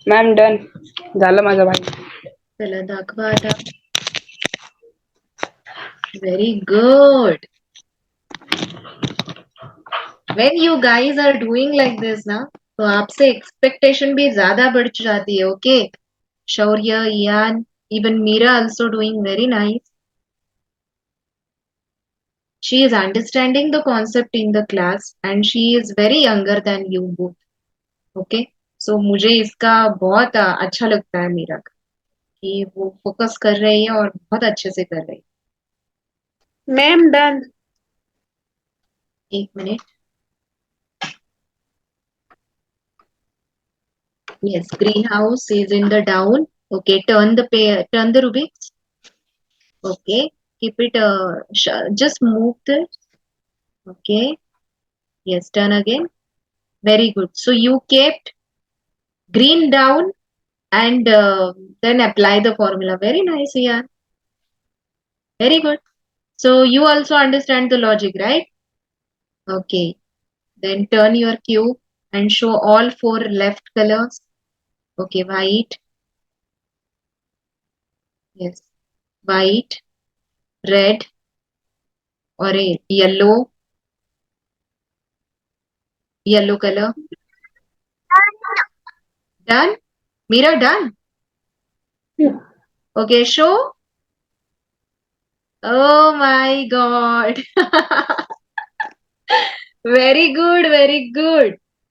Ma'am done झालं माझं भाई. चला दाखवा आता. Very good. When you guys are doing like this ना, तो आपसे expectation भी ज्यादा बढ़ जाती है. Okay. Shaurya, Ian, even Meera also doing very nice. She is understanding the concept in the class and she is very younger than you both. Okay. So मुझे इसका बहुत अच्छा लगता है मीरा का कि वो फोकस कर रही है और बहुत अच्छे से कर रही है. Ma'am done. एक minute. Yes, greenhouse is in the down. Okay, turn the Rubik's. Okay, keep it. Just move this. Okay. Yes, turn again. Very good. So you kept green down and then apply the formula. Very nice, yeah. Very good. So you also understand the logic, right? Okay. Then turn your cube and show all four left colors. Okay, white. Yes, white, red, orange, yellow color. Done? Mira, done? Okay, show. Oh my God. Very good, very good.